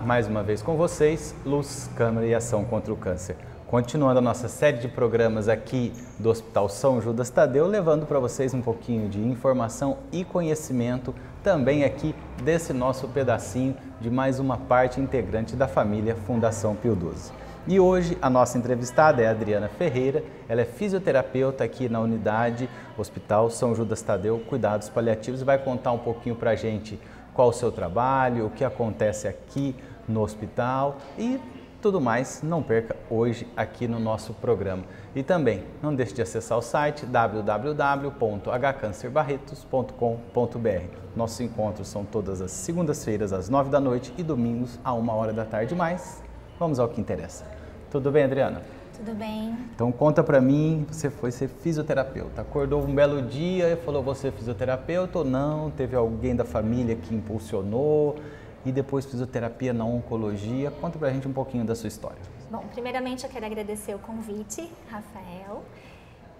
mais uma vez com vocês, Luz, Câmara e Ação contra o Câncer. Continuando a nossa série de programas aqui do Hospital São Judas Tadeu, levando para vocês um pouquinho de informação e conhecimento também aqui desse nosso pedacinho de mais uma parte integrante da família Fundação Pio XII. E hoje a nossa entrevistada é a Adriana Ferreira, ela é fisioterapeuta aqui na unidade Hospital São Judas Tadeu, Cuidados Paliativos, e vai contar um pouquinho para a gente qual o seu trabalho, o que acontece aqui no hospital e tudo mais. Não perca hoje aqui no nosso programa. E também não deixe de acessar o site www.hcancerbarretos.com.br. Nossos encontros são todas as segundas-feiras às 9 da noite e domingos à 1h da tarde. Mas vamos ao que interessa. Tudo bem, Adriana? Tudo bem. Então conta pra mim, você foi ser fisioterapeuta, acordou um belo dia e falou, vou ser fisioterapeuta ou não? Teve alguém da família que impulsionou? E depois fisioterapia na oncologia. Conta pra gente um pouquinho da sua história. Bom, primeiramente eu quero agradecer o convite, Rafael.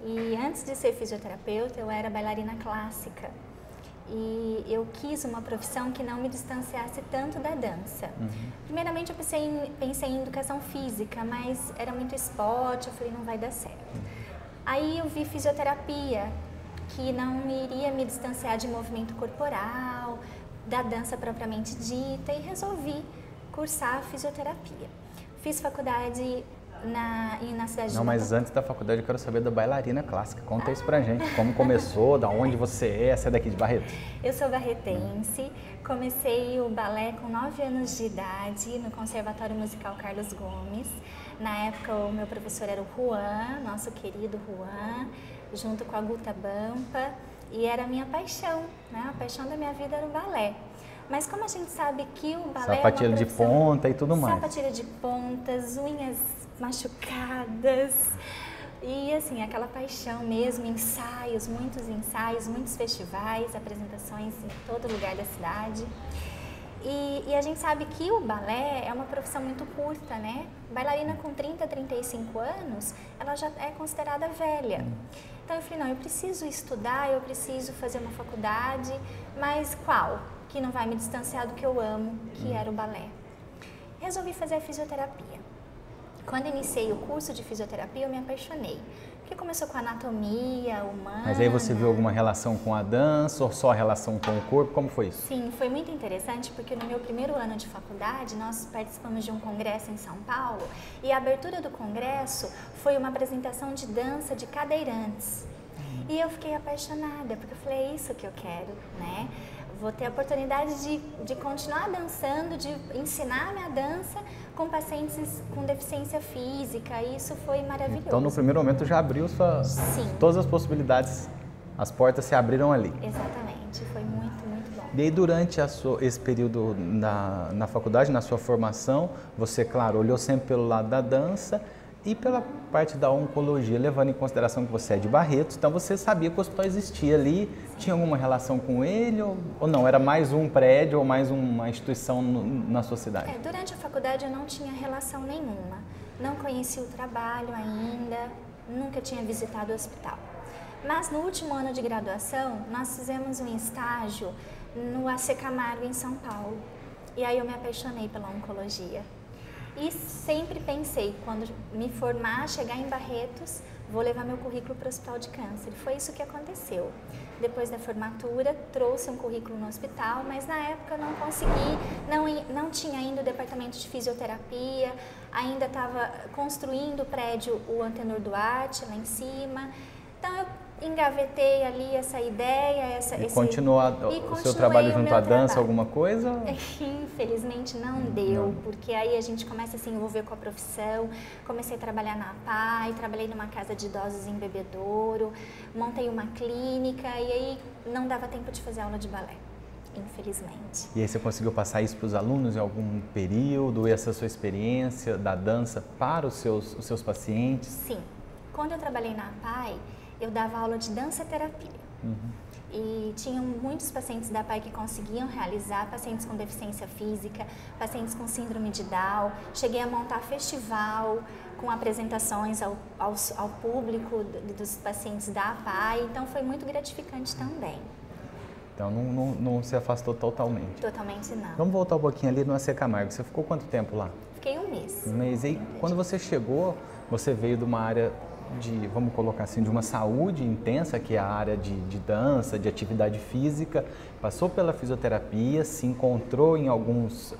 E antes de ser fisioterapeuta, eu era bailarina clássica. E eu quis uma profissão que não me distanciasse tanto da dança. Primeiramente eu pensei em educação física, mas era muito esporte, eu falei, não vai dar certo. Aí eu vi fisioterapia, que não iria me distanciar de movimento corporal, da dança propriamente dita, e resolvi cursar fisioterapia. Fiz faculdade na cidade Não, mas antes da faculdade eu quero saber da bailarina clássica. Conta isso pra gente, como começou, da onde você é, você é daqui de Barreto? Eu sou barretense, comecei o balé com 9 anos de idade no Conservatório Musical Carlos Gomes. Na época o meu professor era o Juan, nosso querido Juan, junto com a Guta Bampa, e era a minha paixão, né? A paixão da minha vida era o balé. Mas como a gente sabe que o balé sapatilha de ponta e tudo mais. Sapatilha de pontas, unhas machucadas e assim, aquela paixão mesmo, ensaios, muitos festivais, apresentações em todo lugar da cidade. E a gente sabe que o balé é uma profissão muito curta, né? Bailarina com 30, 35 anos, ela já é considerada velha. Então eu falei, não, eu preciso estudar, eu preciso fazer uma faculdade, mas qual? Que não vai me distanciar do que eu amo, que era o balé. Resolvi fazer a fisioterapia. Quando iniciei o curso de fisioterapia, eu me apaixonei. Porque começou com a anatomia humana. Mas aí você viu alguma relação com a dança ou só a relação com o corpo? Como foi isso? Sim, foi muito interessante porque no meu primeiro ano de faculdade, nós participamos de um congresso em São Paulo e a abertura do congresso foi uma apresentação de dança de cadeirantes. E eu fiquei apaixonada, porque eu falei, é isso que eu quero, né? Vou ter a oportunidade de continuar dançando, de ensinar minha dança com pacientes com deficiência física, e isso foi maravilhoso. Então, no primeiro momento, já abriu todas as possibilidades, as portas se abriram ali. Exatamente, foi muito, muito bom. E aí, durante esse período na faculdade, na sua formação, você, claro, olhou sempre pelo lado da dança e pela parte da oncologia, levando em consideração que você é de Barretos, então você sabia que o hospital existia ali, tinha alguma relação com ele ou não? Era mais um prédio ou mais uma instituição na sua cidade? Durante a faculdade eu não tinha relação nenhuma, não conhecia o trabalho ainda, nunca tinha visitado o hospital. Mas no último ano de graduação, nós fizemos um estágio no AC Camargo, em São Paulo, e aí eu me apaixonei pela oncologia. E sempre pensei, quando me formar, chegar em Barretos, vou levar meu currículo para o Hospital de Câncer. Foi isso que aconteceu. Depois da formatura, trouxe um currículo no hospital, mas na época eu não consegui, não tinha ainda o departamento de fisioterapia, ainda estava construindo o prédio, o Antenor Duarte, lá em cima. Então eu engavetei ali essa ideia, continuou o seu trabalho junto à dança, alguma coisa? Infelizmente não deu, porque aí a gente começa a se envolver com a profissão. Comecei a trabalhar na APAE, trabalhei numa casa de idosos em Bebedouro, montei uma clínica e aí não dava tempo de fazer aula de balé, infelizmente. E aí você conseguiu passar isso para os alunos em algum período, essa sua experiência da dança para os seus pacientes? Sim, quando eu trabalhei na APAE, eu dava aula de dança-terapia. E tinham muitos pacientes da APAE que conseguiam realizar, pacientes com deficiência física, pacientes com síndrome de Down. Cheguei a montar festival com apresentações ao público dos pacientes da APAE, então foi muito gratificante também. Então não se afastou totalmente. Totalmente não. Vamos voltar um pouquinho ali no AC Camargo. Você ficou quanto tempo lá? Fiquei um mês. Um mês. E quando você chegou, você veio de uma área de, vamos colocar assim, de uma saúde intensa, que é a área de dança, de atividade física, passou pela fisioterapia, se encontrou em alguns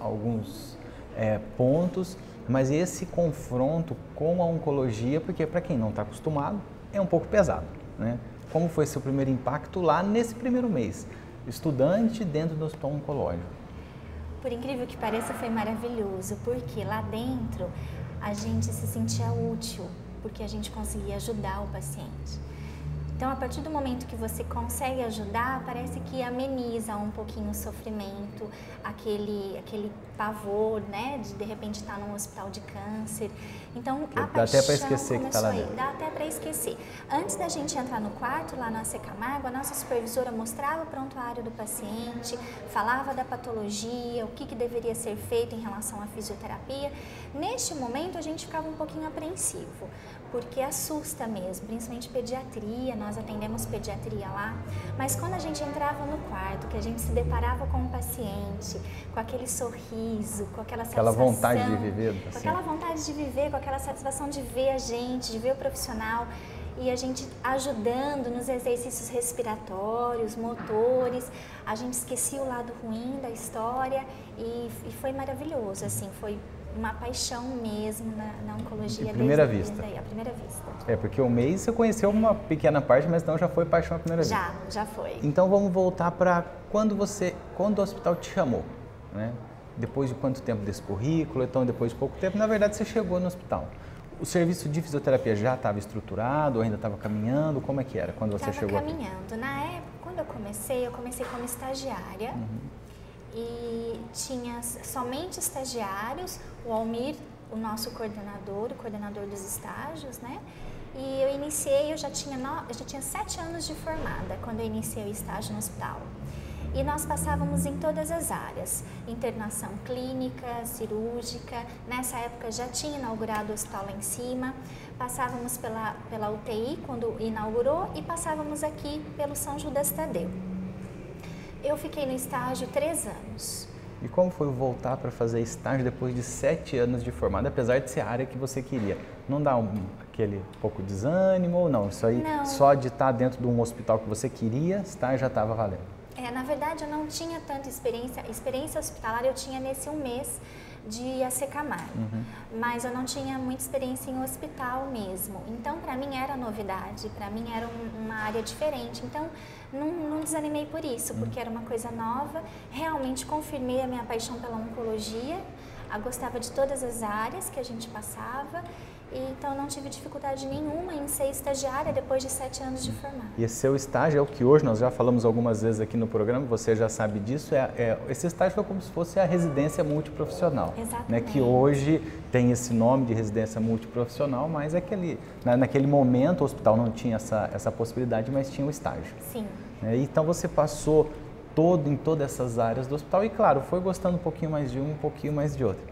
pontos, mas esse confronto com a oncologia, porque para quem não está acostumado, é um pouco pesado, né? Como foi seu primeiro impacto lá nesse primeiro mês? Estudante dentro do hospital oncológico. Por incrível que pareça, foi maravilhoso, porque lá dentro a gente se sentia útil, porque a gente conseguia ajudar o paciente. Então, a partir do momento que você consegue ajudar, parece que ameniza um pouquinho o sofrimento, aquele pavor, né, de repente estar num hospital de câncer. Então, a dá até para esquecer que está lá dentro. Dá até para esquecer. Antes da gente entrar no quarto, lá na AC Camargo, a nossa supervisora mostrava o prontuário do paciente, falava da patologia, o que deveria ser feito em relação à fisioterapia. Neste momento, a gente ficava um pouquinho apreensivo, porque assusta mesmo, principalmente pediatria, nós atendemos pediatria lá, mas quando a gente entrava no quarto, que a gente se deparava com o paciente, com aquele sorriso, com aquela satisfação, vontade de viver, assim. com aquela vontade de viver, com aquela satisfação de ver a gente, de ver o profissional, e a gente ajudando nos exercícios respiratórios, motores, a gente esquecia o lado ruim da história e foi maravilhoso, assim, foi uma paixão mesmo na oncologia. De primeira vista. Desde aí, à primeira vista. É, porque o mês você conheceu uma pequena parte, mas não já foi paixão à primeira vista. Já foi. Então vamos voltar para quando o hospital te chamou, né? Depois de quanto tempo desse currículo, então depois de pouco tempo, na verdade você chegou no hospital. O serviço de fisioterapia já estava estruturado, ou ainda estava caminhando? Como é que era quando você chegou aqui? Estava caminhando. Na época, quando eu comecei como estagiária. E tinha somente estagiários, o Almir, o nosso coordenador, o coordenador dos estágios, né? E eu já tinha 7 anos de formada quando eu iniciei o estágio no hospital. E nós passávamos em todas as áreas, internação clínica, cirúrgica, nessa época já tinha inaugurado o hospital lá em cima, passávamos pela UTI quando inaugurou e passávamos aqui pelo São Judas Tadeu. Eu fiquei no estágio 3 anos. E como foi voltar para fazer estágio depois de 7 anos de formada, apesar de ser a área que você queria? Não dá aquele pouco de desânimo ou não? Isso aí, não. Só de estar dentro de um hospital que você queria, estágio já estava valendo? Na verdade, eu não tinha tanta experiência. Experiência hospitalar eu tinha nesse 1 mês de AC Camargo, mas eu não tinha muita experiência em hospital mesmo. Então, para mim era novidade, para mim era uma área diferente. Então, não desanimei por isso, porque era uma coisa nova. Realmente confirmei a minha paixão pela oncologia, gostava de todas as áreas que a gente passava. Então, não tive dificuldade nenhuma em ser estagiária depois de 7 anos de formada. E esse seu estágio é o que hoje, nós já falamos algumas vezes aqui no programa, você já sabe disso, esse estágio foi como se fosse a residência multiprofissional. Né, que hoje tem esse nome de residência multiprofissional, mas naquele momento o hospital não tinha essa possibilidade, mas tinha o estágio. Sim. Então você passou em todas essas áreas do hospital e, claro, foi gostando um pouquinho mais de um pouquinho mais de outro.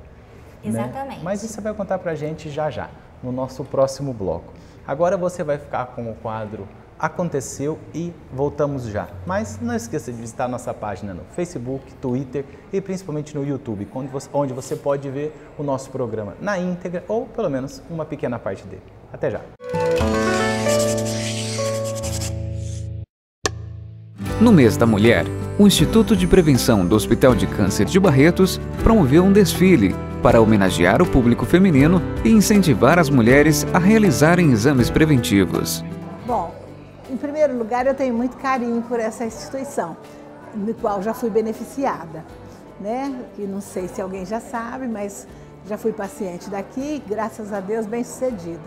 Exatamente. Né? Mas isso você vai contar pra gente já, no nosso próximo bloco. Agora você vai ficar com o quadro Aconteceu e voltamos já. Mas não esqueça de visitar nossa página no Facebook, Twitter e principalmente no YouTube, onde você pode ver o nosso programa na íntegra ou pelo menos uma pequena parte dele. Até já! No mês da mulher, o Instituto de Prevenção do Hospital de Câncer de Barretos promoveu um desfile para homenagear o público feminino e incentivar as mulheres a realizarem exames preventivos. Bom, em primeiro lugar, eu tenho muito carinho por essa instituição, no qual já fui beneficiada, né? E não sei se alguém já sabe, mas já fui paciente daqui, graças a Deus, bem-sucedida.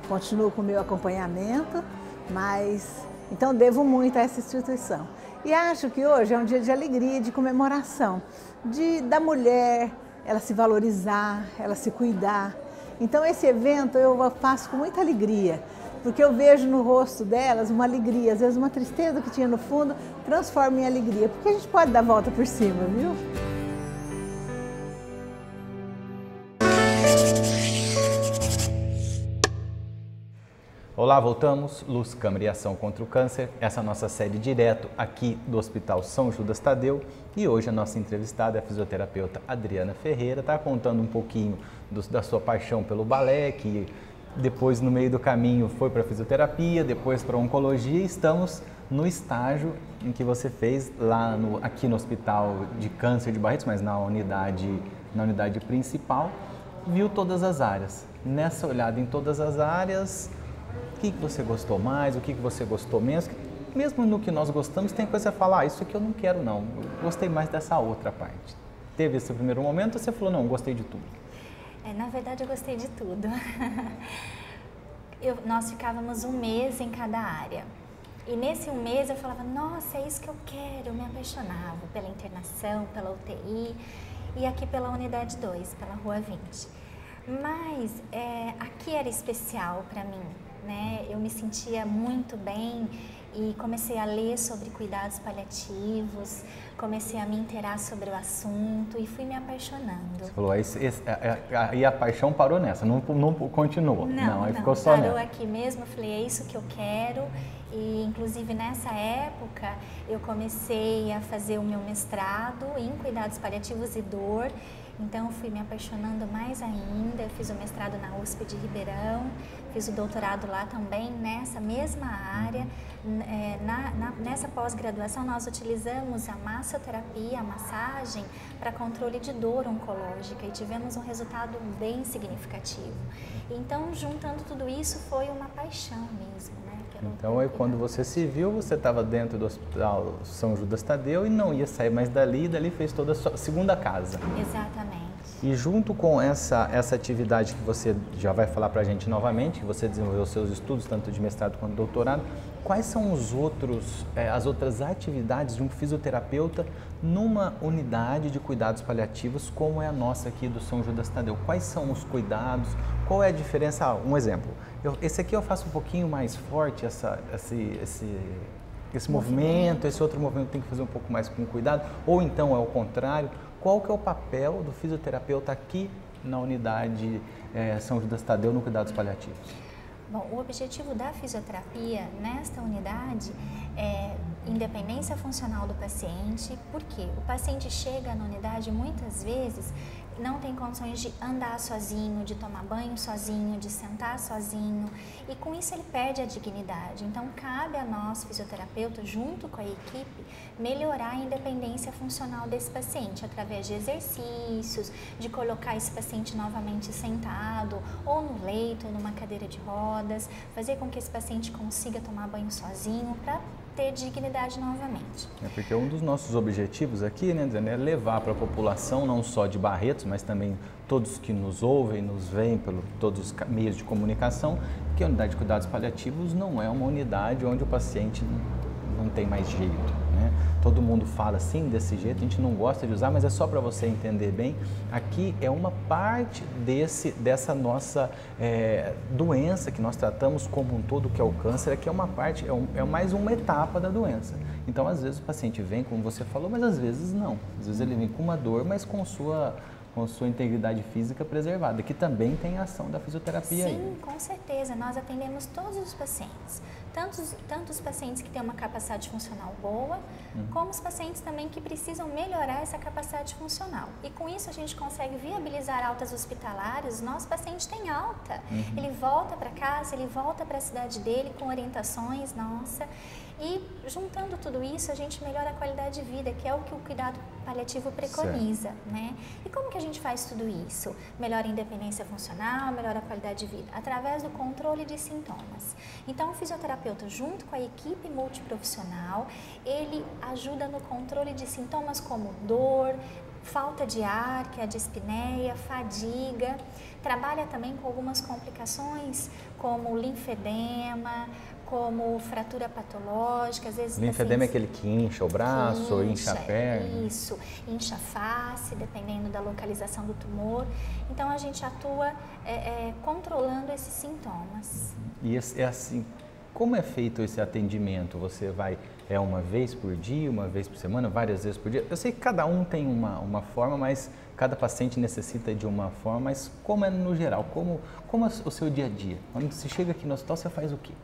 Continuo com o meu acompanhamento, mas então devo muito a essa instituição. E acho que hoje é um dia de alegria, de comemoração, da mulher, ela se valorizar, ela se cuidar. Então esse evento eu faço com muita alegria, porque eu vejo no rosto delas uma alegria, às vezes uma tristeza que tinha no fundo, transforma em alegria, porque a gente pode dar a volta por cima, viu? Olá, voltamos. Luz, Câmara e Ação contra o Câncer. Essa é a nossa série direto aqui do Hospital São Judas Tadeu. E hoje a nossa entrevistada é a fisioterapeuta Adriana Ferreira. Está contando um pouquinho da sua paixão pelo balé, que depois no meio do caminho foi para fisioterapia, depois para oncologia. Estamos no estágio em que você fez lá aqui no Hospital de Câncer de Barretos, mas na unidade principal. Viu todas as áreas. Nessa olhada em todas as áreas, o que você gostou mais, o que você gostou menos? Mesmo no que nós gostamos, tem coisa que você fala, isso aqui eu não quero não, eu gostei mais dessa outra parte. Teve esse primeiro momento ou você falou, não, gostei de tudo? Na verdade, eu gostei de tudo. Nós ficávamos um mês em cada área. E nesse um mês eu falava, nossa, é isso que eu quero, eu me apaixonava pela internação, pela UTI e aqui pela unidade 2, pela Rua 20. Mas aqui era especial para mim, né? Eu me sentia muito bem e comecei a ler sobre cuidados paliativos, comecei a me inteirar sobre o assunto e fui me apaixonando. Você falou, aí a paixão parou nessa, não continuou? Não, aí ficou só parou nela. aqui mesmo, eu falei, é isso que eu quero. E inclusive nessa época eu comecei a fazer o meu mestrado em cuidados paliativos e dor. Então, fui me apaixonando mais ainda, eu fiz o mestrado na USP de Ribeirão, fiz o doutorado lá também nessa mesma área. Nessa pós-graduação, nós utilizamos a massoterapia, a massagem, para controle de dor oncológica e tivemos um resultado bem significativo. Então, juntando tudo isso, foi uma paixão mesmo, né? Então, aí, quando você se viu, você estava dentro do Hospital São Judas Tadeu e não ia sair mais dali, e dali fez toda a sua segunda casa. Exatamente. E junto com essa atividade que você já vai falar para a gente novamente, que você desenvolveu seus estudos, tanto de mestrado quanto de doutorado, quais são as outras atividades de um fisioterapeuta numa unidade de cuidados paliativos como é a nossa aqui do São Judas Tadeu? Quais são os cuidados? Qual é a diferença? Um exemplo, esse aqui eu faço um pouquinho mais forte, esse movimento, esse outro movimento tem que fazer um pouco mais com cuidado, ou então é o contrário. Qual que é o papel do fisioterapeuta aqui na unidade São Judas Tadeu no cuidados paliativos? Bom, o objetivo da fisioterapia nesta unidade é independência funcional do paciente, porque o paciente chega na unidade muitas vezes não tem condições de andar sozinho, de tomar banho sozinho, de sentar sozinho e com isso ele perde a dignidade. Então cabe a nós, fisioterapeutas, junto com a equipe, melhorar a independência funcional desse paciente através de exercícios, de colocar esse paciente novamente sentado ou no leito ou numa cadeira de rodas, fazer com que esse paciente consiga tomar banho sozinho para ter dignidade novamente. Porque um dos nossos objetivos aqui, né, é levar para a população, não só de Barretos, mas também todos que nos ouvem, nos veem por todos os meios de comunicação, que a unidade de cuidados paliativos não é uma unidade onde o paciente não tem mais jeito, né? Todo mundo fala assim, desse jeito, a gente não gosta de usar, mas é só para você entender bem. Aqui é uma parte dessa nossa doença que nós tratamos como um todo, que é o câncer, aqui é uma parte, é mais uma etapa da doença. Então, às vezes o paciente vem, como você falou, mas às vezes não. Às vezes ele vem com uma dor, mas com sua integridade física preservada, que também tem a ação da fisioterapia. Sim, com certeza. Nós atendemos todos os pacientes, tanto os pacientes que têm uma capacidade funcional boa, como os pacientes também que precisam melhorar essa capacidade funcional. E com isso a gente consegue viabilizar altas hospitalares. Nosso paciente tem alta, ele volta para casa, ele volta para a cidade dele com orientações, e juntando tudo isso, a gente melhora a qualidade de vida, que é o que o cuidado paliativo preconiza, né? E como que a gente faz tudo isso? Melhora a independência funcional, melhora a qualidade de vida, através do controle de sintomas. Então, o fisioterapeuta, junto com a equipe multiprofissional, ele ajuda no controle de sintomas como dor, falta de ar, que é a dispneia, fadiga, trabalha também com algumas complicações como linfedema, como fratura patológica, às vezes... Linfedema é aquele que incha o braço, incha a perna. Isso, incha a face, dependendo da localização do tumor. Então, a gente atua controlando esses sintomas. E é assim, como é feito esse atendimento? Você vai, uma vez por dia, uma vez por semana, várias vezes por dia? Eu sei que cada um tem uma forma, mas cada paciente necessita de uma forma, mas como é no geral? Como é o seu dia a dia? Quando você chega aqui no hospital, você faz o quê?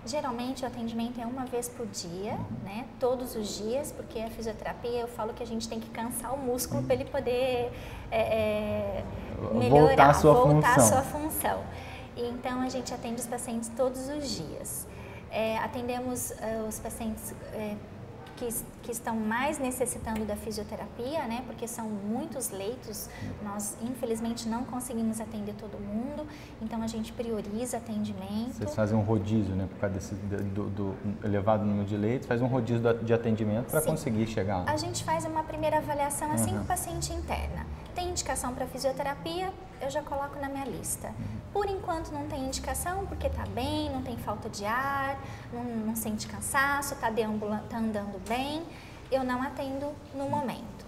Geralmente o atendimento é uma vez por dia, né? Todos os dias, porque a fisioterapia, eu falo que a gente tem que cansar o músculo para ele poder melhorar, voltar à sua função. Então a gente atende os pacientes todos os dias. Atendemos os pacientes que estão mais necessitando da fisioterapia, né? Porque são muitos leitos, nós infelizmente não conseguimos atender todo mundo, então a gente prioriza atendimento. Vocês fazem um rodízio, né? Por causa do elevado número de leitos, faz um rodízio de atendimento para conseguir chegar lá. A gente faz uma primeira avaliação assim que o paciente interna. Tem indicação para fisioterapia, eu já coloco na minha lista. Por enquanto não tem indicação, porque está bem, não tem falta de ar, não sente cansaço, está andando bem, eu não atendo no momento.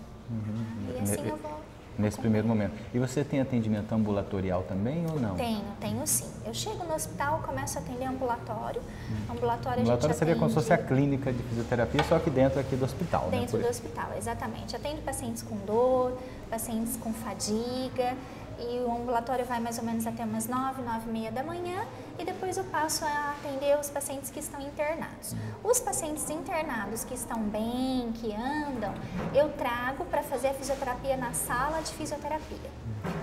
E assim eu vou. Nesse primeiro momento. E você tem atendimento ambulatorial também ou não? Tenho sim. Eu chego no hospital, começo a atender ambulatório. Ambulatório seria como se fosse a clínica de fisioterapia, só que dentro aqui do hospital, né? Dentro do hospital, exatamente. Atendo pacientes com dor, pacientes com fadiga. E o ambulatório vai mais ou menos até umas 9, 9h30 da manhã e depois eu passo a atender os pacientes que estão internados. Os pacientes internados que estão bem, que andam, eu trago para fazer a fisioterapia na sala de fisioterapia.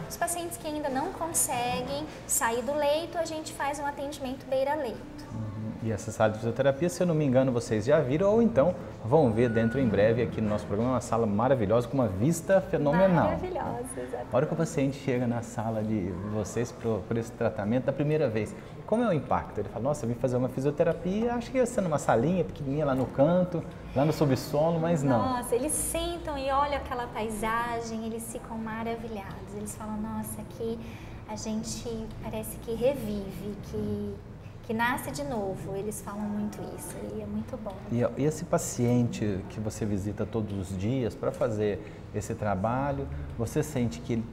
Os pacientes que ainda não conseguem sair do leito, a gente faz um atendimento beira-leito. E essa sala de fisioterapia, se eu não me engano, vocês já viram ou então vão ver dentro em breve aqui no nosso programa, uma sala maravilhosa com uma vista fenomenal. Maravilhosa, exatamente. A hora que o paciente chega na sala de vocês por esse tratamento da primeira vez, como é o impacto? Ele fala, nossa, eu vim fazer uma fisioterapia, acho que ia ser numa salinha pequenininha lá no canto, lá no subsolo, mas não. Nossa, eles sentam e olham aquela paisagem, eles ficam maravilhados. Eles falam, nossa, aqui a gente parece que revive, que nasce de novo. Eles falam muito isso e é muito bom. E esse paciente que você visita todos os dias para fazer esse trabalho, você sente que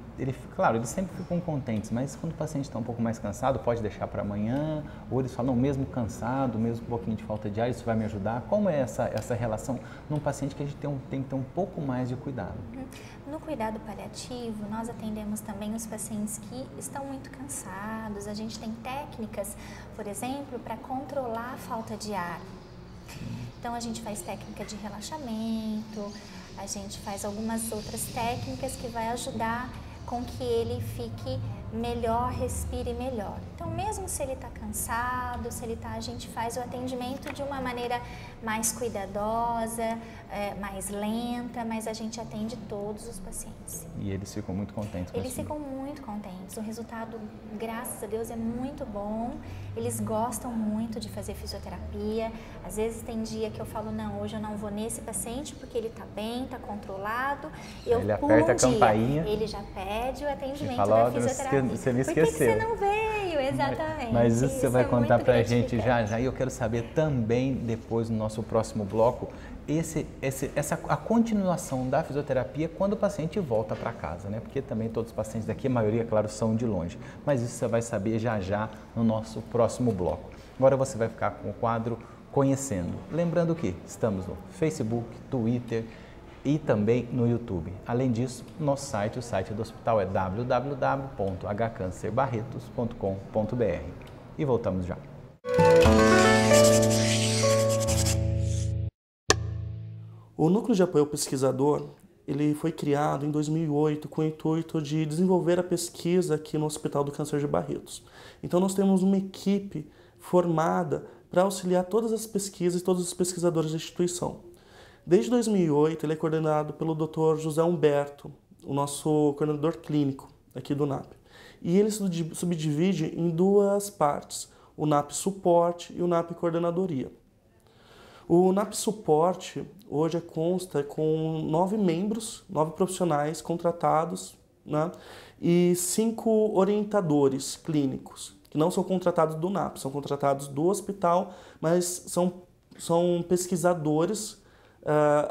claro, eles sempre ficam contentes, mas quando o paciente está um pouco mais cansado, pode deixar para amanhã, ou eles falam, mesmo cansado, mesmo com um pouquinho de falta de ar, isso vai me ajudar? Como é essa relação num paciente que a gente tem que ter um pouco mais de cuidado? No cuidado paliativo, nós atendemos também os pacientes que estão muito cansados. A gente tem técnicas, por exemplo, para controlar a falta de ar. Então, a gente faz técnica de relaxamento, a gente faz algumas outras técnicas que vai ajudar com que ele fique melhor, respire melhor. Então, mesmo se ele está cansado, a gente faz o atendimento de uma maneira mais cuidadosa, mais lenta, mas a gente atende todos os pacientes. E eles ficam muito contentes com isso? Eles ficam muito contentes. O resultado, graças a Deus, é muito bom. Eles gostam muito de fazer fisioterapia. Às vezes tem dia que eu falo, não, hoje eu não vou nesse paciente porque ele está bem, está controlado. Ele aperta a campainha. Ele já pede o atendimento fala, da fisioterapia. Você me esqueceu. Por que você não veio? Exatamente. Mas isso você vai contar pra gente já já. E eu quero saber também, depois no nosso próximo bloco, a continuação da fisioterapia quando o paciente volta para casa, né? Porque também todos os pacientes daqui, a maioria, claro, são de longe. Mas isso você vai saber já já no nosso próximo bloco. Agora você vai ficar com o quadro Conhecendo. Lembrando que estamos no Facebook, Twitter e também no YouTube. Além disso, nosso site, o site do hospital é www.hcancerbarretos.com.br. E voltamos já. O Núcleo de Apoio ao Pesquisador, ele foi criado em 2008 com o intuito de desenvolver a pesquisa aqui no Hospital do Câncer de Barretos. Então nós temos uma equipe formada para auxiliar todas as pesquisas e todos os pesquisadores da instituição. Desde 2008 ele é coordenado pelo Dr. José Humberto, o nosso coordenador clínico aqui do NAP. E ele se subdivide em duas partes, o NAP Suporte e o NAP Coordenadoria. O NAP Suporte hoje consta com 9 membros, 9 profissionais contratados, né, e 5 orientadores clínicos, que não são contratados do NAP, são contratados do hospital, mas são pesquisadores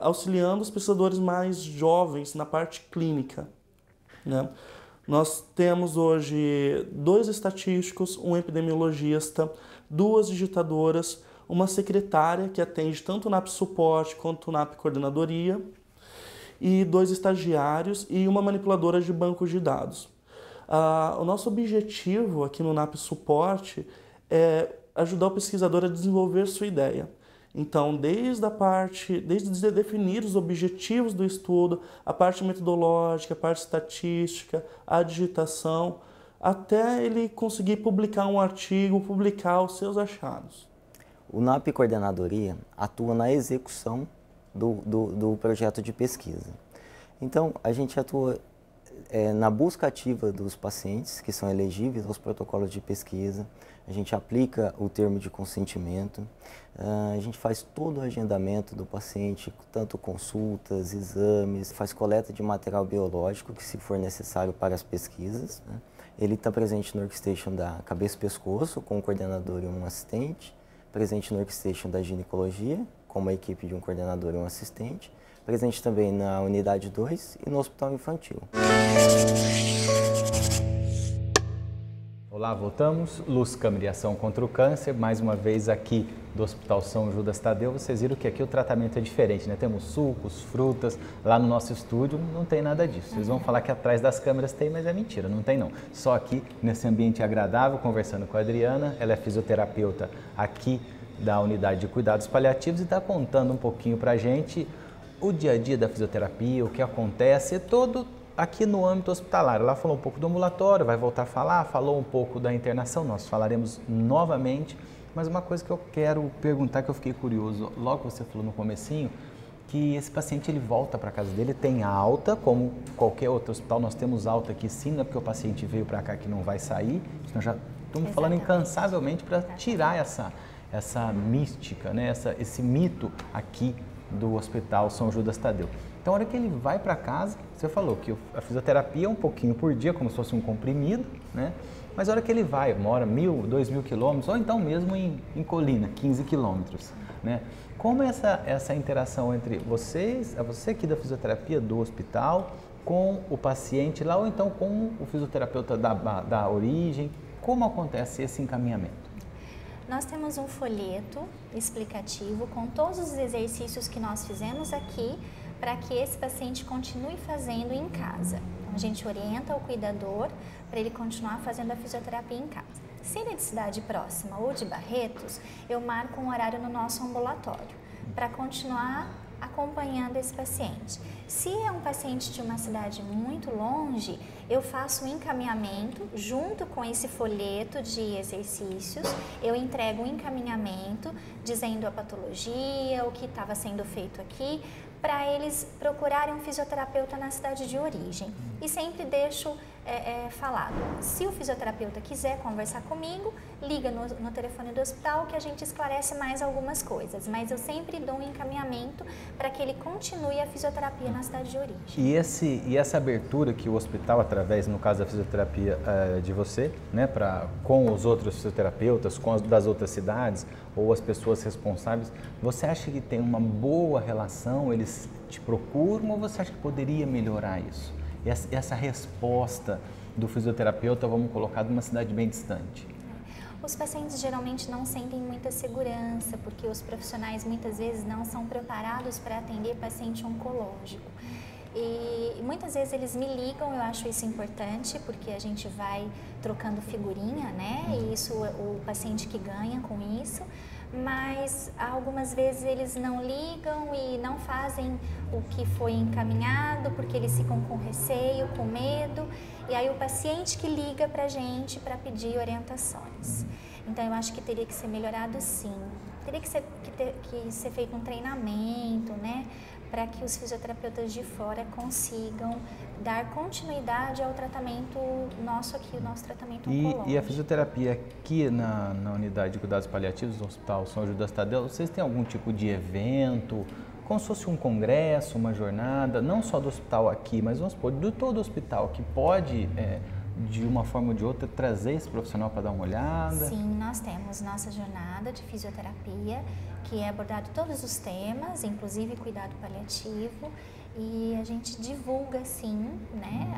auxiliando os pesquisadores mais jovens na parte clínica, né. Nós temos hoje 2 estatísticos, um epidemiologista, 2 digitadoras, uma secretária que atende tanto o NAP Suporte quanto o NAP Coordenadoria, e 2 estagiários e uma manipuladora de bancos de dados. O nosso objetivo aqui no NAP Suporte é ajudar o pesquisador a desenvolver sua ideia. Então, desde definir os objetivos do estudo, a parte metodológica, a parte estatística, a digitação, até ele conseguir publicar um artigo, publicar os seus achados. O NAP Coordenadoria atua na execução do projeto de pesquisa. Então, a gente atua na busca ativa dos pacientes que são elegíveis aos protocolos de pesquisa, a gente aplica o termo de consentimento, a gente faz todo o agendamento do paciente, tanto consultas, exames, faz coleta de material biológico que se for necessário para as pesquisas, né? Ele está presente no workstation da cabeça e pescoço, com um coordenador e um assistente, presente no workstation da ginecologia, com uma equipe de um coordenador e um assistente, presente também na unidade 2 e no hospital infantil. Olá, voltamos. Luz, Câmara e Ação contra o Câncer, mais uma vez aqui do Hospital São Judas Tadeu. Vocês viram que aqui o tratamento é diferente, né? Temos sucos, frutas, lá no nosso estúdio não tem nada disso. Vocês vão falar que atrás das câmeras tem, mas é mentira, não tem não. Só aqui, nesse ambiente agradável, conversando com a Adriana, ela é fisioterapeuta aqui da Unidade de Cuidados Paliativos e está contando um pouquinho pra gente o dia a dia da fisioterapia, o que acontece, todo aqui no âmbito hospitalar. Ela falou um pouco do ambulatório, vai voltar a falar, falou um pouco da internação, nós falaremos novamente, mas uma coisa que eu quero perguntar, que eu fiquei curioso, logo que você falou no comecinho, que esse paciente ele volta para casa dele, tem alta, como qualquer outro hospital, nós temos alta aqui sim, não é porque o paciente veio para cá que não vai sair, nós já estamos falando incansavelmente para tirar essa mística, né? Esse mito aqui do Hospital São Judas Tadeu. Então, a hora que ele vai para casa, você falou que a fisioterapia é um pouquinho por dia, como se fosse um comprimido, né? Mas a hora que ele vai, mora 1.000, 2.000 quilômetros, ou então mesmo em Colina, 15 quilômetros, né? Como é essa interação entre você aqui da fisioterapia do hospital, com o paciente lá, ou então com o fisioterapeuta da origem, como acontece esse encaminhamento? Nós temos um folheto explicativo com todos os exercícios que nós fizemos aqui para que esse paciente continue fazendo em casa. Então, a gente orienta o cuidador para ele continuar fazendo a fisioterapia em casa. Se ele é de cidade próxima ou de Barretos, eu marco um horário no nosso ambulatório para continuar acompanhando esse paciente. Se é um paciente de uma cidade muito longe, eu faço um encaminhamento junto com esse folheto de exercícios, eu entrego um encaminhamento dizendo a patologia, o que estava sendo feito aqui, para eles procurarem um fisioterapeuta na cidade de origem. E sempre deixo falado, se o fisioterapeuta quiser conversar comigo, liga no telefone do hospital que a gente esclarece mais algumas coisas, mas eu sempre dou um encaminhamento para que ele continue a fisioterapia na cidade de origem. E essa abertura que o hospital, através, no caso da fisioterapia de você, né, com os outros fisioterapeutas, com as das outras cidades ou as pessoas responsáveis, você acha que tem uma boa relação, eles te procuram, ou você acha que poderia melhorar isso? Essa resposta do fisioterapeuta, vamos colocar, de uma cidade bem distante. Os pacientes geralmente não sentem muita segurança, porque os profissionais muitas vezes não são preparados para atender paciente oncológico. E muitas vezes eles me ligam, eu acho isso importante, porque a gente vai trocando figurinha, né? E isso, o paciente que ganha com isso. Mas algumas vezes eles não ligam e não fazem o que foi encaminhado, porque eles ficam com receio, com medo, e aí o paciente que liga para a gente para pedir orientações. Então eu acho que teria que ser melhorado sim, teria que ser feito um treinamento, né, para que os fisioterapeutas de fora consigam dar continuidade ao tratamento nosso aqui, o nosso tratamento oncológico. E a fisioterapia aqui na Unidade de Cuidados Paliativos do Hospital São Judas Tadeu, vocês têm algum tipo de evento, como se fosse um congresso, uma jornada, não só do hospital aqui, mas vamos supor, de todo o hospital, que pode, de uma forma ou de outra, trazer esse profissional para dar uma olhada? Sim, nós temos nossa jornada de fisioterapia, que é abordado todos os temas, inclusive cuidado paliativo, e a gente divulga, sim, né,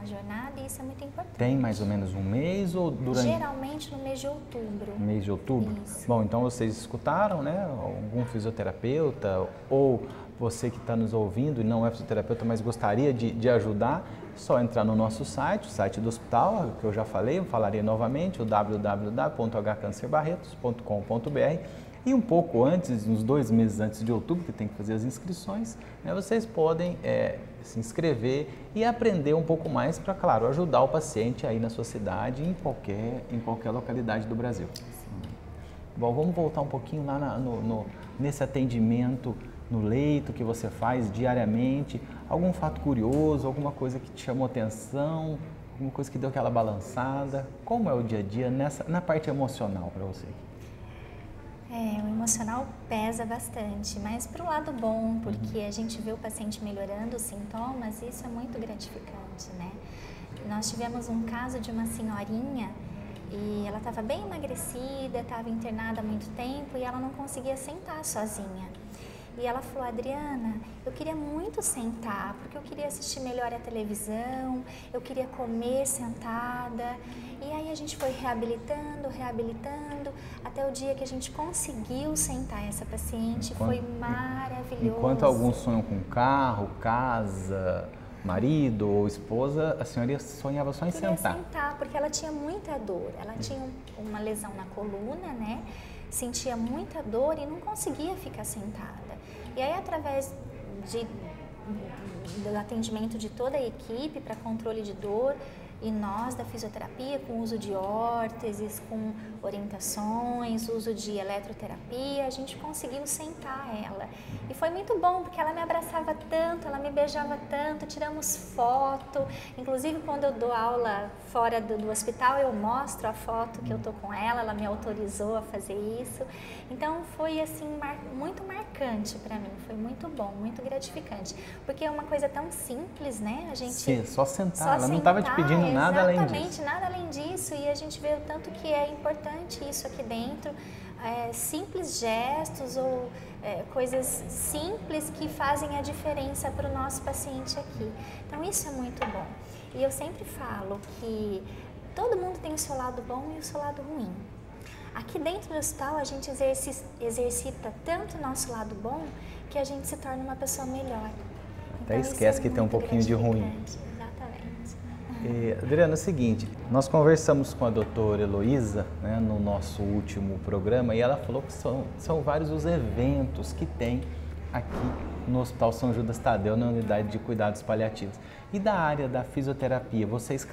a jornada e isso é muito importante. Tem mais ou menos um mês ou durante... Geralmente no mês de outubro. Mês de outubro? Isso. Bom, então vocês escutaram, né? Algum fisioterapeuta ou você que está nos ouvindo e não é fisioterapeuta, mas gostaria de ajudar, é só entrar no nosso site, o site do hospital, que eu já falei, eu falaria novamente, o www.hcancerbarretos.com.br. E um pouco antes, uns 2 meses antes de outubro, que tem que fazer as inscrições, né, vocês podem se inscrever e aprender um pouco mais para, claro, ajudar o paciente aí na sua cidade e em qualquer localidade do Brasil. Bom, vamos voltar um pouquinho lá nesse atendimento no leito que você faz diariamente. Algum fato curioso, alguma coisa que te chamou atenção, alguma coisa que deu aquela balançada? Como é o dia a dia na parte emocional para você? O emocional pesa bastante, mas para o lado bom, porque a gente vê o paciente melhorando os sintomas, isso é muito gratificante, né? Nós tivemos um caso de uma senhorinha e ela estava bem emagrecida, estava internada há muito tempo e ela não conseguia sentar sozinha. E ela falou: Adriana, eu queria muito sentar, porque eu queria assistir melhor a televisão, eu queria comer sentada. E aí a gente foi reabilitando, até o dia que a gente conseguiu sentar essa paciente. Foi maravilhoso. Enquanto alguns sonham com carro, casa, marido ou esposa, a senhora sonhava só em sentar. Sentar, porque ela tinha muita dor. Ela tinha uma lesão na coluna, né? Sentia muita dor e não conseguia ficar sentada. E aí, através do atendimento de toda a equipe para controle de dor, e nós da fisioterapia, com uso de órteses, com orientações, uso de eletroterapia, a gente conseguiu sentar ela. E foi muito bom, porque ela me abraçava tanto, ela me beijava tanto, tiramos foto. Inclusive, quando eu dou aula fora do hospital, eu mostro a foto que eu tô com ela me autorizou a fazer isso. Então, foi assim, muito marcante para mim, foi muito bom, muito gratificante. Porque é uma coisa tão simples, né? A gente... Sim, só sentar, ela não estava te pedindo nada além disso. Exatamente, nada além disso, e a gente vê o tanto que é importante isso aqui dentro, simples gestos ou coisas simples que fazem a diferença para o nosso paciente aqui. Então isso é muito bom. E eu sempre falo que todo mundo tem o seu lado bom e o seu lado ruim. Aqui dentro do hospital a gente exercita tanto o nosso lado bom que a gente se torna uma pessoa melhor. Até então, esquece que tem um pouquinho de ruim. Adriana, é o seguinte, nós conversamos com a doutora Heloísa, né, no nosso último programa, e ela falou que são vários os eventos que tem aqui no Hospital São Judas Tadeu, na unidade de cuidados paliativos. E da área da fisioterapia, vocês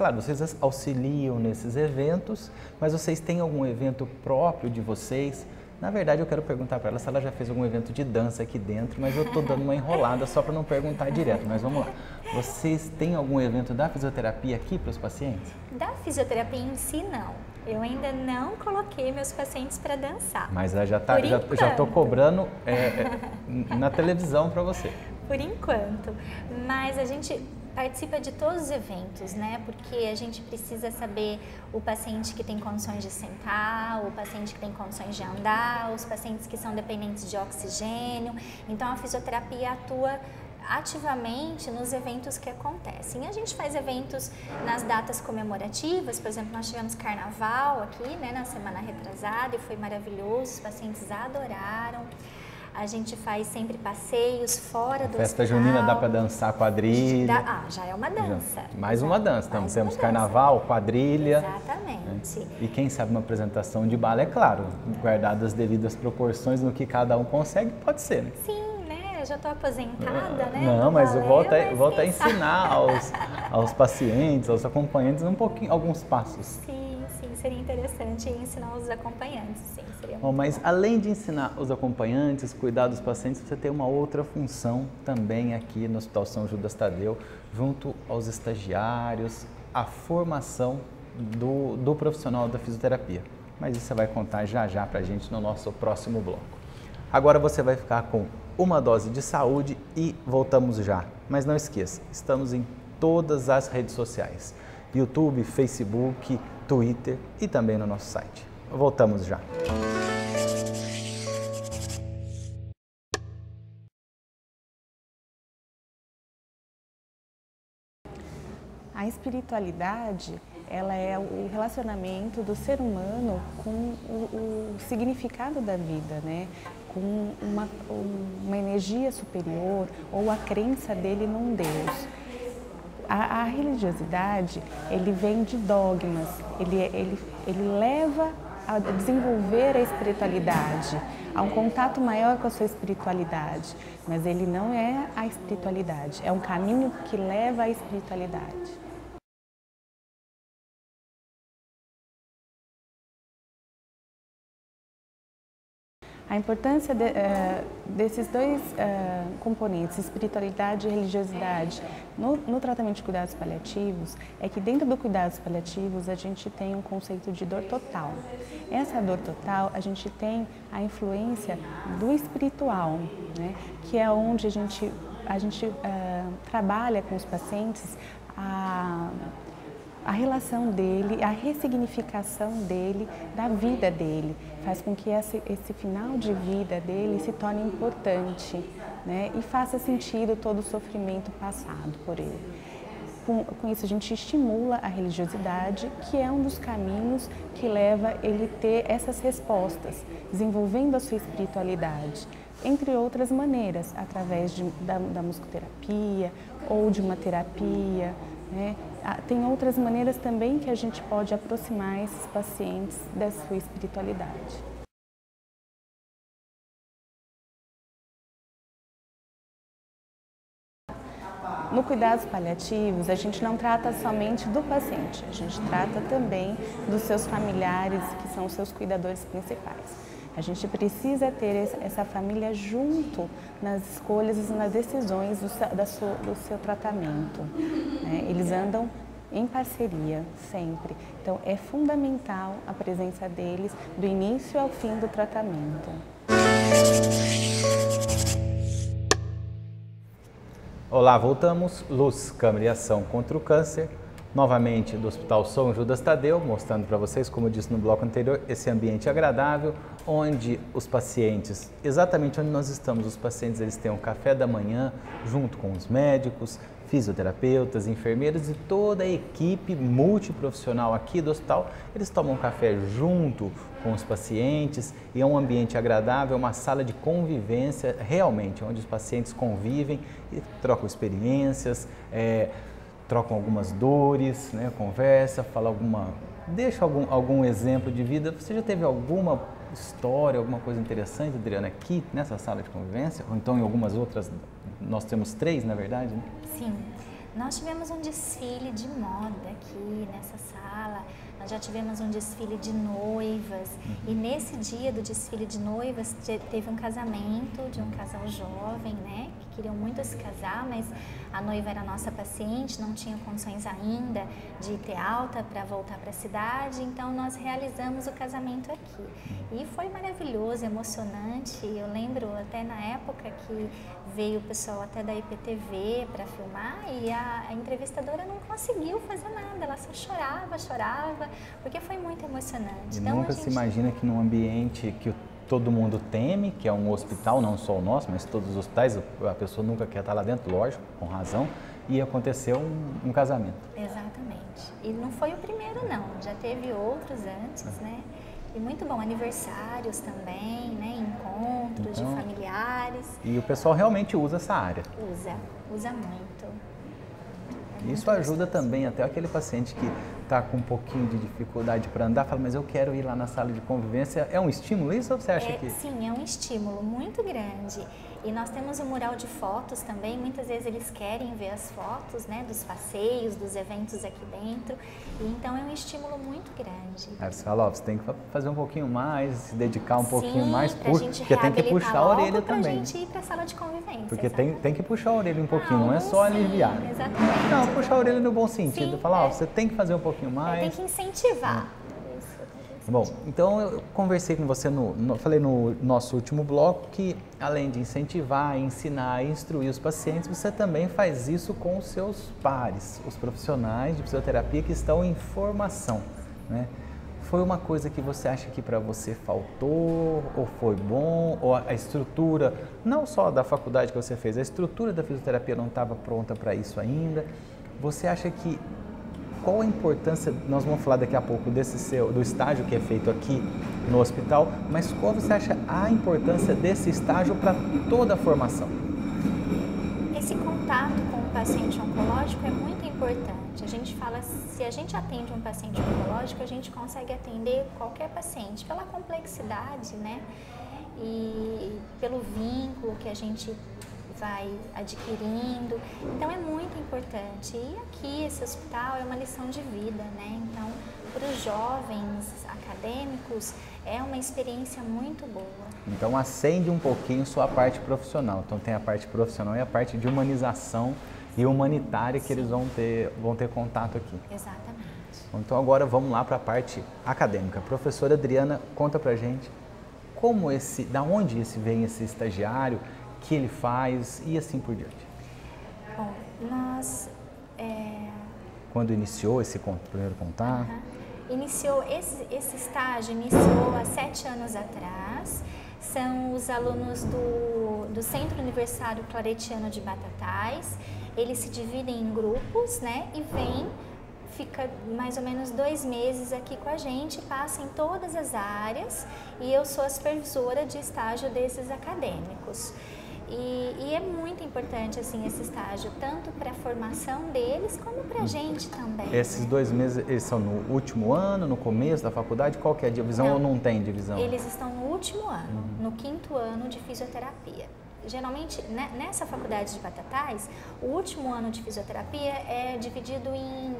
auxiliam nesses eventos, mas vocês têm algum evento próprio de vocês? Na verdade, eu quero perguntar para ela se ela já fez algum evento de dança aqui dentro, mas eu estou dando uma enrolada só para não perguntar direto, mas vamos lá. Vocês têm algum evento da fisioterapia aqui para os pacientes? Da fisioterapia em si, não. Eu ainda não coloquei meus pacientes para dançar. Mas já estou cobrando na televisão para você. Por enquanto. Mas a gente participa de todos os eventos, né? Porque a gente precisa saber o paciente que tem condições de sentar, o paciente que tem condições de andar, os pacientes que são dependentes de oxigênio. Então a fisioterapia atua ativamente nos eventos que acontecem. A gente faz eventos nas datas comemorativas, por exemplo, nós tivemos carnaval aqui, né, na semana retrasada e foi maravilhoso, os pacientes adoraram. A gente faz sempre passeios fora do Festa hospital. junina dá para dançar quadrilha. Já é uma dança. Mais uma dança. Então, temos carnaval, quadrilha. Exatamente. Né? E quem sabe uma apresentação de balé, claro, guardadas as devidas proporções no que cada um consegue, pode ser, né? Sim, né? Eu já estou aposentada, né? Não, mas eu volto a sabe? ensinar aos pacientes, aos acompanhantes, alguns passos. Sim, seria interessante ensinar os acompanhantes, sim. Bom, mas além de ensinar os acompanhantes, cuidar dos pacientes, você tem uma outra função também aqui no Hospital São Judas Tadeu, junto aos estagiários, a formação do profissional da fisioterapia. Mas isso você vai contar já para a gente no nosso próximo bloco. Agora você vai ficar com uma dose de saúde e voltamos já. Mas não esqueça, estamos em todas as redes sociais, YouTube, Facebook, Twitter e também no nosso site. Voltamos já. espiritualidade, ela é o relacionamento do ser humano com o significado da vida, né? Com uma energia superior ou a crença dele num Deus. A religiosidade, ele vem de dogmas, ele leva a desenvolver a espiritualidade, a um contato maior com a sua espiritualidade, mas ele não é a espiritualidade, é um caminho que leva à espiritualidade. A importância desses dois componentes, espiritualidade e religiosidade, no tratamento de cuidados paliativos, é que dentro do cuidados paliativos a gente tem um conceito de dor total. Essa dor total, a gente tem a influência do espiritual, né? Que é onde a gente trabalha com os pacientes a relação dele, a ressignificação dele, da vida dele, faz com que esse final de vida dele se torne importante, né? E faça sentido todo o sofrimento passado por ele. Com isso a gente estimula a religiosidade, que é um dos caminhos que leva ele a ter essas respostas, desenvolvendo a sua espiritualidade, entre outras maneiras, através da musicoterapia ou de uma terapia, né? Tem outras maneiras também que a gente pode aproximar esses pacientes da sua espiritualidade. No cuidados paliativos, a gente não trata somente do paciente, a gente trata também dos seus familiares, que são os seus cuidadores principais. A gente precisa ter essa família junto nas escolhas e nas decisões do seu tratamento, né? Eles andam em parceria sempre, então é fundamental a presença deles do início ao fim do tratamento. Olá, voltamos. Luz, câmera e ação contra o câncer. Novamente do Hospital São Judas Tadeu, mostrando para vocês, como eu disse no bloco anterior, esse ambiente agradável, onde os pacientes, exatamente onde nós estamos, os pacientes eles têm um café da manhã junto com os médicos, fisioterapeutas, enfermeiros e toda a equipe multiprofissional aqui do hospital. Eles tomam café junto com os pacientes e é um ambiente agradável, uma sala de convivência realmente, onde os pacientes convivem e trocam experiências, trocam algumas dores, né, conversa, deixa algum exemplo de vida. Você já teve alguma história, alguma coisa interessante, Adriana, aqui nessa sala de convivência? Ou então em algumas outras, nós temos 3, na verdade, né? Sim, nós tivemos um desfile de moda aqui nessa sala, nós já tivemos um desfile de noivas e nesse dia do desfile de noivas teve um casamento de um casal jovem, né, que queriam muito se casar, mas a noiva era nossa paciente, não tinha condições ainda de ter alta para voltar para a cidade, então nós realizamos o casamento aqui. E foi maravilhoso, emocionante. Eu lembro até na época que veio o pessoal até da IPTV para filmar e a entrevistadora não conseguiu fazer nada, ela só chorava, porque foi muito emocionante. E então, nunca se imagina que num ambiente que todo mundo teme, que é um hospital, não só o nosso, mas todos os hospitais, a pessoa nunca quer estar lá dentro, lógico, com razão, e aconteceu um casamento. Exatamente. E não foi o primeiro não, já teve outros antes, né? E muito bom, aniversários também, né? Encontros de familiares. E o pessoal realmente usa essa área. Usa muito. Isso ajuda também até aquele paciente que está com um pouquinho de dificuldade para andar, fala, mas eu quero ir lá na sala de convivência. É um estímulo isso ou você acha que... Sim, é um estímulo muito grande. E nós temos um mural de fotos também, muitas vezes eles querem ver as fotos, né, dos passeios, dos eventos aqui dentro, e então é um estímulo muito grande. Aí você fala, você tem que fazer um pouquinho mais, se dedicar um pouquinho mais, porque tem que puxar a orelha também. Pra gente ir para a sala de convivência. Porque tem que puxar a orelha um pouquinho, não é só aliviar. Exatamente. Não, puxar a orelha no bom sentido, falar, você tem que fazer um pouquinho mais. Tem que incentivar. Bom, então eu conversei com você, falei no nosso último bloco que além de incentivar, ensinar e instruir os pacientes, você também faz isso com os seus pares, os profissionais de fisioterapia que estão em formação, né? Foi uma coisa que você acha que para você faltou, ou foi bom, ou a estrutura, não só da faculdade que você fez, a estrutura da fisioterapia não estava pronta para isso ainda? Você acha que qual a importância, nós vamos falar daqui a pouco do estágio que é feito aqui no hospital, mas qual você acha a importância desse estágio para toda a formação? Esse contato com o paciente oncológico é muito importante. A gente fala, se a gente atende um paciente oncológico, a gente consegue atender qualquer paciente pela complexidade, né? E pelo vínculo que a gente vai adquirindo. Então é muito importante. E aqui, esse hospital é uma lição de vida, né? Então, para os jovens acadêmicos, é uma experiência muito boa. Então acende um pouquinho sua parte profissional. Então tem a parte profissional e a parte de humanização e humanitária que eles vão ter contato aqui. Exatamente. Então agora vamos lá para a parte acadêmica. Professora Adriana, conta pra gente da onde vem esse estagiário, que ele faz e assim por diante. Bom, nós... Quando iniciou esse primeiro contato? Esse estágio iniciou há 7 anos atrás. São os alunos do Centro Universitário Claretiano de Batatais. Eles se dividem em grupos, né, e fica mais ou menos 2 meses aqui com a gente, passa em todas as áreas e eu sou a supervisora de estágio desses acadêmicos. E é muito importante assim esse estágio, tanto para a formação deles como para a gente também. Esses 2 meses, eles são no último ano, no começo da faculdade? Qual que é a divisão ou não tem divisão? Eles estão no último ano, no 5º ano de fisioterapia. Geralmente, nessa faculdade de Batatais, o último ano de fisioterapia é dividido em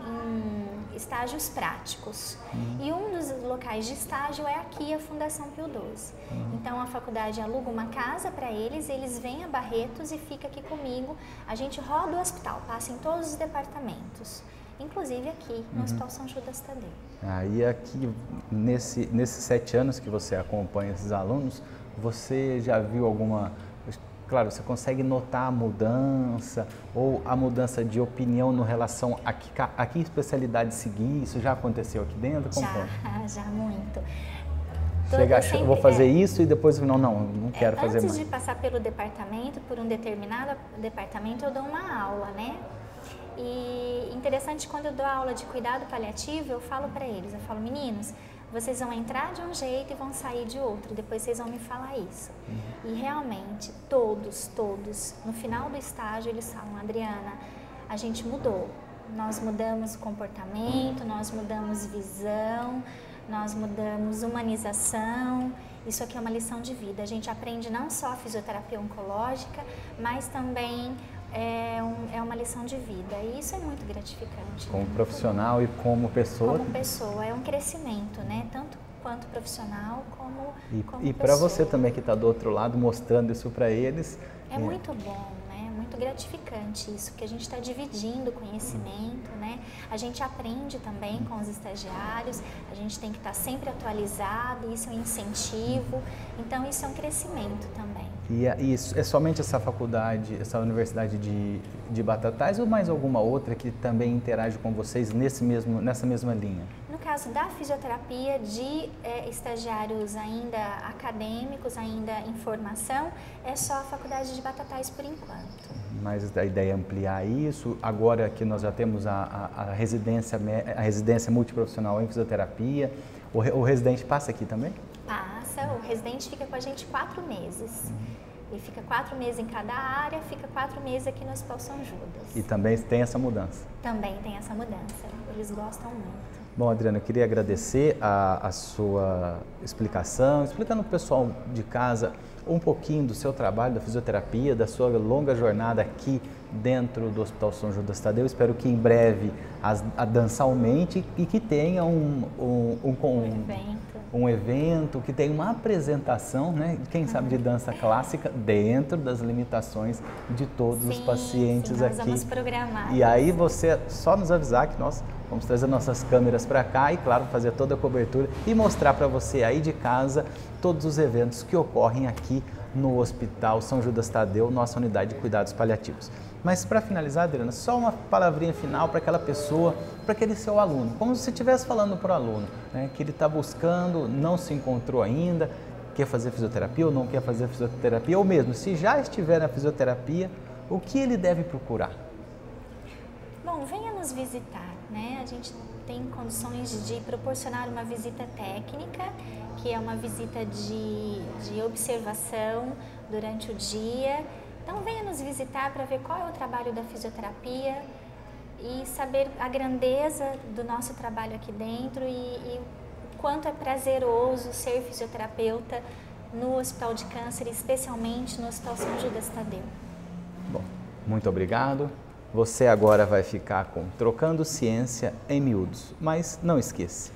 estágios práticos. E um dos locais de estágio é aqui a Fundação Pio XII. Então, a faculdade aluga uma casa para eles vêm a Barretos e fica aqui comigo. A gente roda o hospital, passa em todos os departamentos, inclusive aqui no Hospital São Judas Tadeu. Aí aqui, nesses 7 anos que você acompanha esses alunos, você já viu alguma... Claro, você consegue notar a mudança ou a mudança de opinião no relação a que especialidade seguir? Isso já aconteceu aqui dentro? Como já muito. Eu vou fazer isso e depois não quero fazer mais. Antes de passar pelo departamento, por um determinado departamento, eu dou uma aula, né? E interessante, quando eu dou aula de cuidado paliativo, eu falo para eles, meninos, vocês vão entrar de um jeito e vão sair de outro, depois vocês vão me falar isso. E realmente, todos, no final do estágio, eles falam, Adriana, a gente mudou. Nós mudamos comportamento, nós mudamos visão, nós mudamos humanização. Isso aqui é uma lição de vida. A gente aprende não só a fisioterapia oncológica, mas também é uma lição de vida. E isso é muito gratificante. Como profissional e como pessoa. Como pessoa. É um crescimento, né? Tanto quanto profissional como E para você também que está do outro lado, mostrando isso para eles. É muito bom, né? É muito gratificante isso, que a gente está dividindo conhecimento, né? A gente aprende também com os estagiários, a gente tem que estar sempre atualizado, isso é um incentivo, então isso é um crescimento também. E isso é somente essa faculdade, essa universidade de Batatais ou mais alguma outra que também interage com vocês nessa mesma linha? No caso da fisioterapia, de estagiários ainda acadêmicos, ainda em formação, é só a faculdade de Batatais por enquanto. Mas a ideia é ampliar isso. Agora que nós já temos a residência multiprofissional em fisioterapia, o residente passa aqui também? Passa, o residente fica com a gente 4 meses. Ele fica 4 meses em cada área, fica 4 meses aqui no Hospital São Judas. E também tem essa mudança? Também tem essa mudança, eles gostam muito. Bom, Adriana, eu queria agradecer a sua explicação, explicando para o pessoal de casa um pouquinho do seu trabalho, da fisioterapia, da sua longa jornada aqui dentro do Hospital São Judas Tadeu. Espero que em breve a dança aumente e que tenha um evento, que tenha uma apresentação, né? Quem sabe de dança clássica dentro das limitações de todos os pacientes nós aqui. Vamos programar. E aí você só nos avisar que nós vamos trazer nossas câmeras para cá e, claro, fazer toda a cobertura e mostrar para você aí de casa todos os eventos que ocorrem aqui no Hospital São Judas Tadeu, nossa unidade de cuidados paliativos. Mas para finalizar, Adriana, só uma palavrinha final para aquela pessoa, para aquele seu aluno, como se você estivesse falando para o aluno, né, que ele está buscando, não se encontrou ainda, quer fazer fisioterapia ou não quer fazer fisioterapia, ou mesmo se já estiver na fisioterapia, o que ele deve procurar? Bom, venha nos visitar. né? A gente tem condições de proporcionar uma visita técnica, que é uma visita de observação durante o dia. Então venha nos visitar para ver qual é o trabalho da fisioterapia e saber a grandeza do nosso trabalho aqui dentro e o quanto é prazeroso ser fisioterapeuta no Hospital de Câncer, especialmente no Hospital São Judas Tadeu. Bom, muito obrigado. Você agora vai ficar com Trocando Ciência em Miúdos, mas não esqueça,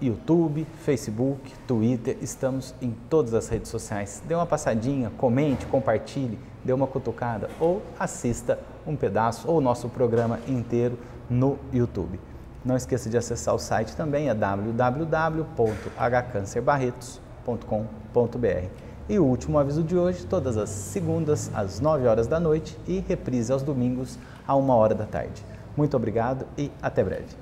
YouTube, Facebook, Twitter, estamos em todas as redes sociais. Dê uma passadinha, comente, compartilhe, dê uma cutucada ou assista um pedaço ou o nosso programa inteiro no YouTube. Não esqueça de acessar o site também, é www.hcancerbarretos.com.br. E o último aviso de hoje, todas as segundas às 9 horas da noite e reprise aos domingos à 1 hora da tarde. Muito obrigado e até breve.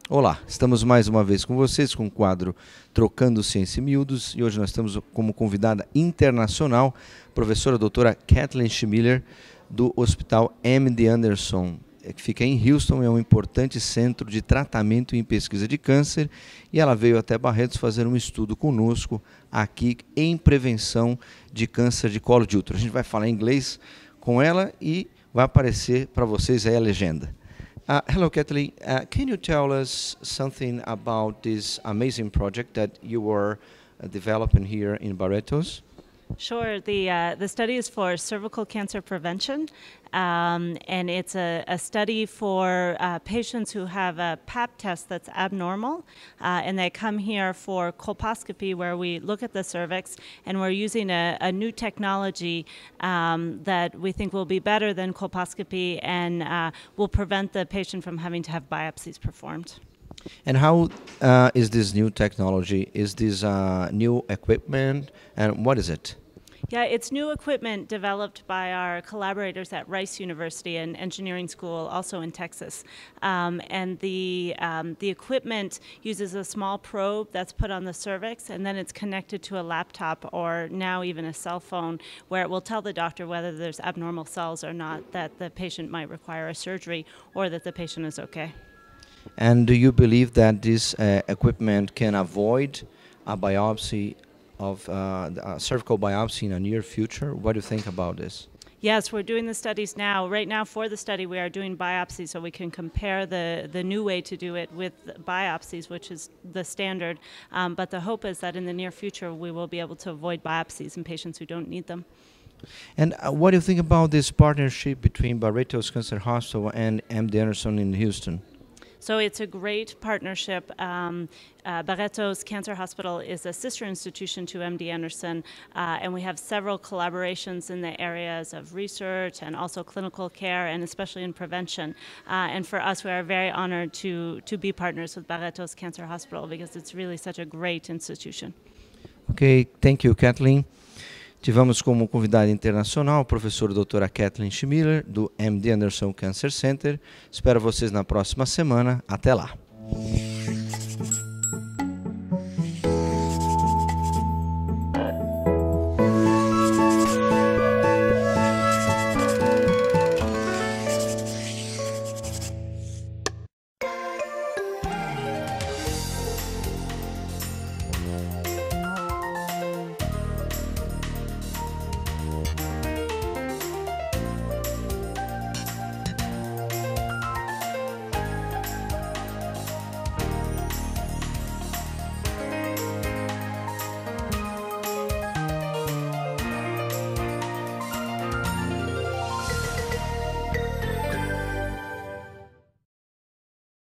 Olá, estamos mais uma vez com vocês com o quadro Trocando Ciência em Miúdos e hoje nós temos como convidada internacional a professora doutora Kathleen Schmiller do Hospital MD Anderson, que fica em Houston, é um importante centro de tratamento e pesquisa de câncer e ela veio até Barretos fazer um estudo conosco aqui em prevenção de câncer de colo de útero. A gente vai falar em inglês com ela e vai aparecer para vocês aí a legenda. Hello, Kathleen. Can you tell us something about this amazing project that you were developing here in Barretos? Sure. The study is for cervical cancer prevention, and it's a study for patients who have a Pap test that's abnormal, and they come here for colposcopy, where we look at the cervix, and we're using a new technology that we think will be better than colposcopy and will prevent the patient from having to have biopsies performed. And how is this new technology? Is this new equipment, and what is it? Yeah, it's new equipment developed by our collaborators at Rice University and Engineering School, also in Texas. And the equipment uses a small probe that's put on the cervix, and then it's connected to a laptop or now even a cell phone, where it will tell the doctor whether there's abnormal cells or not, that the patient might require a surgery or that the patient is okay. And do you believe that this equipment can avoid a biopsy of a cervical biopsy in the near future? What do you think about this? Yes, we're doing the studies now. Right now for the study we are doing biopsies so we can compare the new way to do it with biopsies, which is the standard. But the hope is that in the near future we will be able to avoid biopsies in patients who don't need them. And what do you think about this partnership between Barretos Cancer Hospital and MD Anderson in Houston? So it's a great partnership. Barretos Cancer Hospital is a sister institution to MD Anderson, and we have several collaborations in the areas of research and also clinical care, and especially in prevention. And for us, we are very honored to be partners with Barretos Cancer Hospital because it's really such a great institution. Okay, thank you, Kathleen. Tivemos como convidada internacional a professora doutora Kathleen Schmiller, do MD Anderson Cancer Center. Espero vocês na próxima semana. Até lá!